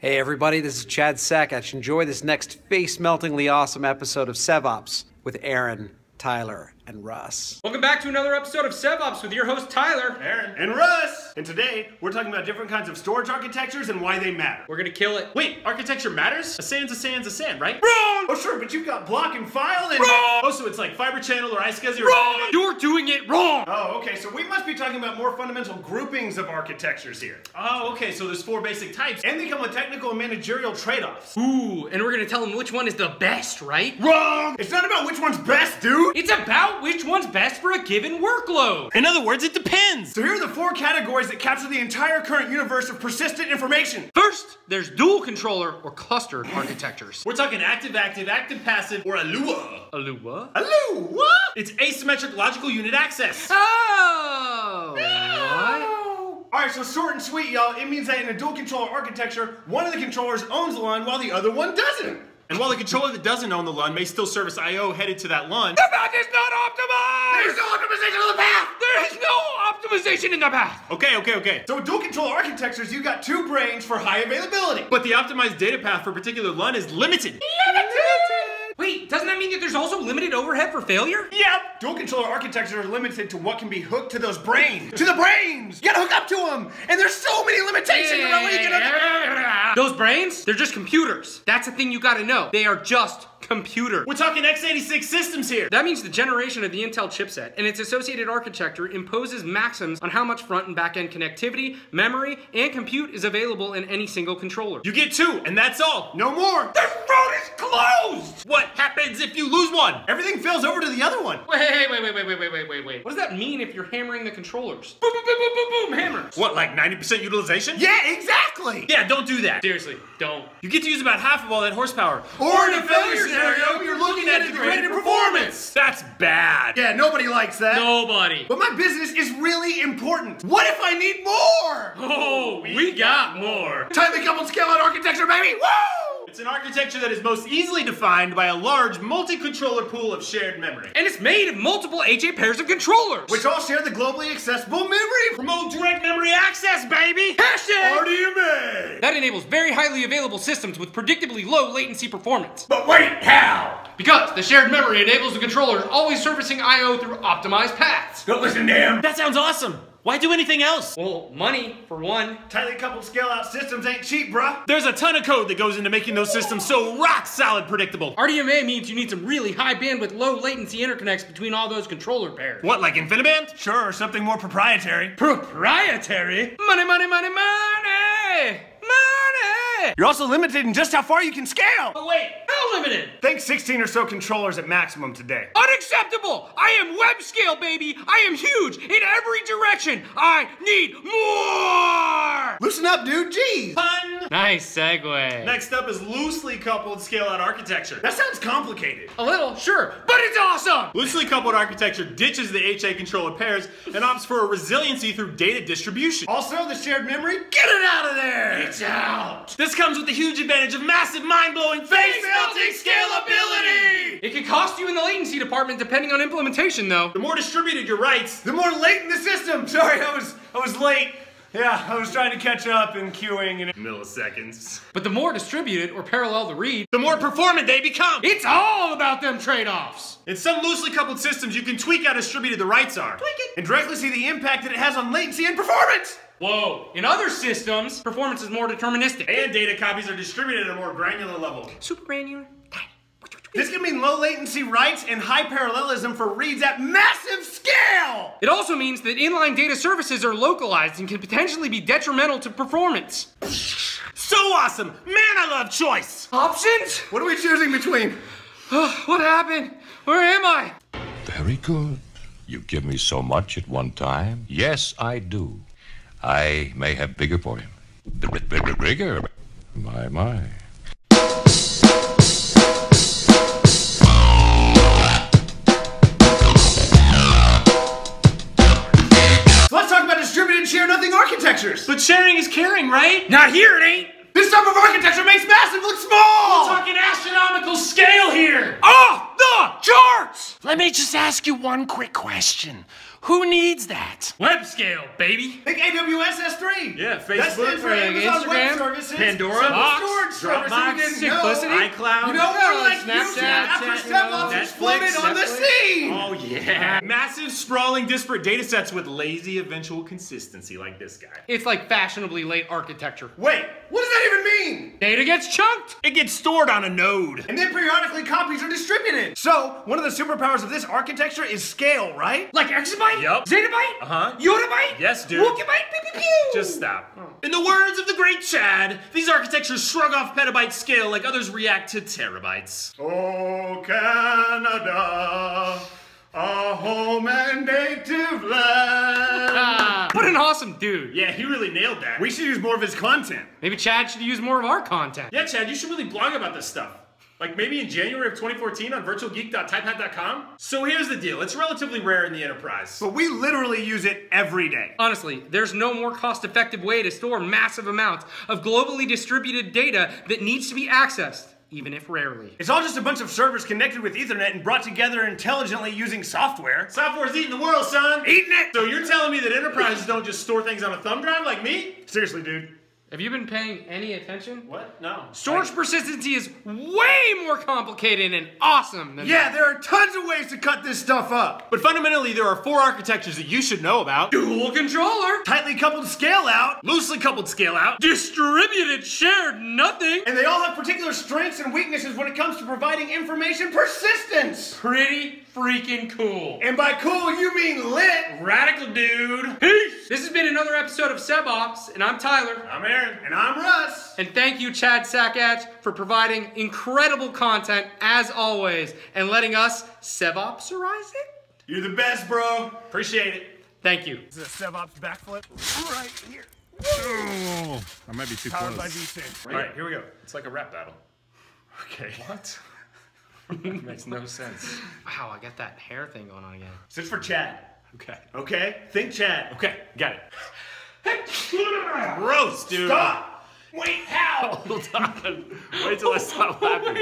Hey everybody, this is Chad Sakach. Enjoy this next face-meltingly awesome episode of SevOps with Aaron, Tyler, and Russ. Welcome back to another episode of SevOps with your host Tyler, Aaron, and Russ. And today we're talking about different kinds of storage architectures and why they matter. We're gonna kill it. Wait, architecture matters? A sand's a sand's a sand, right? Wrong! Oh sure, but you've got block and file and... Wrong! Oh, so it's like fiber channel or iSCSI or... Wrong! You're doing it wrong! Oh, okay, so we must be talking about more fundamental groupings of architectures here. Oh, okay, so there's 4 basic types, and they come with technical and managerial trade-offs. Ooh, and we're gonna tell them which one is the best, right? Wrong! It's not about which one's best, dude! It's about which one's best for a given workload. In other words, it depends! So here are the 4 categories that capture the entire current universe of persistent information. First, there's dual controller or clustered architectures. We're talking active-active, active-passive, or ALUA. ALUA? ALUA? It's asymmetric logical unit access. Oh! What? Alright, so short and sweet, y'all. It means that in a dual controller architecture, one of the controllers owns the LUN while the other one doesn't. And while the controller that doesn't own the LUN may still service I/O headed to that LUN, The path is not optimized! there's no optimization of the path! There is no optimization in the path! Okay. So with dual controller architectures, you've got 2 brains for high availability. But the optimized data path for a particular LUN is limited. Wait, doesn't that mean that there's also limited overhead for failure? Yep! Dual controller architectures are limited to what can be hooked to those brains. To the brains! You gotta hook up to them! And there's so many limitations around what you can hook. Those brains, they're just computers. That's the thing you gotta know. They are just computers. We're talking x86 systems here. That means the generation of the Intel chipset and its associated architecture imposes maxims on how much front and back end connectivity, memory, and compute is available in any single controller. You get 2, and that's all. No more. The road is closed! What happens if you lose one? Everything fails over to the other one. Wait. What does that mean if you're hammering the controllers? Boom, boom, boom, boom, boom, boom, hammers. What, like 90% utilization? Yeah, exactly. Yeah, don't do that. Seriously, don't. You get to use about half of all that horsepower. Or in a failure scenario, you're looking at degraded performance. That's bad. Yeah, nobody likes that. Nobody. But my business is really important. What if I need more? Oh, we got more. Tightly coupled scale-out architecture, baby. Woo! It's an architecture that is most easily defined by a large multi-controller pool of shared memory. And it's made of multiple HA pairs of controllers. Which all share the globally accessible memory. Remote direct memory access, baby. Hashtag RDMA. That enables very highly available systems with predictably low latency performance. But wait, how? Because the shared memory enables the controllers always servicing I/O through optimized paths. Don't listen to him. That sounds awesome. Why do anything else? Well, money, for one. Tightly coupled scale-out systems ain't cheap, bruh. There's a ton of code that goes into making those systems so rock-solid predictable. RDMA means you need some really high bandwidth, low latency interconnects between all those controller pairs. What, like InfiniBand? Sure, or something more proprietary. Proprietary? Money! You're also limited in just how far you can scale. Oh wait, how limited? Think 16 or so controllers at maximum today. Unacceptable! I am web scale, baby! I am huge in every direction! I need more! Loosen up, dude, jeez. Fun. Nice segue. Next up is loosely coupled scale-out architecture. That sounds complicated. A little, sure, but it's awesome! Loosely coupled architecture ditches the HA controller pairs and opts for a resiliency through data distribution. Also, the shared memory, get it out of there! It's out! This comes with the huge advantage of massive, mind-blowing, face-melting scalability! It could cost you in the latency department depending on implementation, though. The more distributed your writes, the more latent the system! Sorry, I was late. Yeah, I was trying to catch up and queuing in milliseconds. But the more distributed or parallel the read, the more performant they become! It's all about them trade-offs! In some loosely coupled systems, you can tweak how distributed the writes are. Tweak it! And directly see the impact that it has on latency and performance! Whoa. In other systems, performance is more deterministic. And data copies are distributed at a more granular level. Super granular. This can mean low latency writes and high parallelism for reads at massive scale! It also means that inline data services are localized and can potentially be detrimental to performance. So awesome! Man, I love choice! Options? What are we choosing between? What happened? Where am I? Very good. You give me so much at one time. Yes, I do. I may have bigger for him. Bigger? My. Let's talk about distributed share-nothing architectures! But sharing is caring, right? Not here, it ain't! This type of architecture makes massive look small! We're talking astronomical scale here! Off the charts! Let me just ask you one quick question. Who needs that? Web scale, baby. Think AWS S3. Yeah, That stands for Amazon Web Services. Pandora, Simple Box, storage services Dropbox, you didn't know. Simplicity, iCloud, You know, more like Snapchat, YouTube after DevOps Netflix, exploded on the scene. Oh yeah. Massive, sprawling, disparate data sets with lazy eventual consistency like this guy. It's like fashionably late architecture. Wait, what does that even mean? Data gets chunked. It gets stored on a node. And then periodically copies are distributed. So, one of the superpowers of this architecture is scale, right? Like exabyte? Yup. Zettabyte? Uh-huh. Yottabyte? Yes, dude. Wookibyte? Pew pew pew. Just stop. In the words of the great Chad, these architectures shrug off petabyte scale like others react to terabytes. Oh, Canada, a home and native land. What an awesome dude. Yeah, he really nailed that. We should use more of his content. Maybe Chad should use more of our content. Yeah, Chad, you should really blog about this stuff. Like maybe in January of 2014 on virtualgeek.typepad.com. So here's the deal. It's relatively rare in the enterprise. But we literally use it every day. Honestly, there's no more cost-effective way to store massive amounts of globally distributed data that needs to be accessed, even if rarely. It's all just a bunch of servers connected with Ethernet and brought together intelligently using software. Software's eating the world, son. Eating it! So you're telling me that enterprises don't just store things on a thumb drive like me? Seriously, dude. Have you been paying any attention? What? No. Storage persistency is way more complicated and awesome than Yeah, that. there are tons of ways to cut this stuff up. But fundamentally, there are 4 architectures that you should know about. Dual controller, Tightly coupled scale out, Loosely coupled scale out. distributed shared nothing, and they all have particular strengths and weaknesses when it comes to providing information persistence. pretty freaking cool. And by cool, you mean lit. Radical dude. Peace! This has been another episode of SebOps, and I'm Tyler. I'm Aaron. And I'm Russ. And thank you, Chad Sakach, for providing incredible content, as always, and letting us SebOpserize it? You're the best, bro. Appreciate it. Thank you. This is a SevOps backflip right here. Oh, I might be too Powered close. by V6. All right, here we go. It's like a rap battle. Okay. What? Makes no sense. Wow, I got that hair thing going on again. This is for Chad. Okay. Okay? Think Chad. Okay, got it. Gross, dude. Stop! Wait, how? Hold on. Wait till I stop laughing.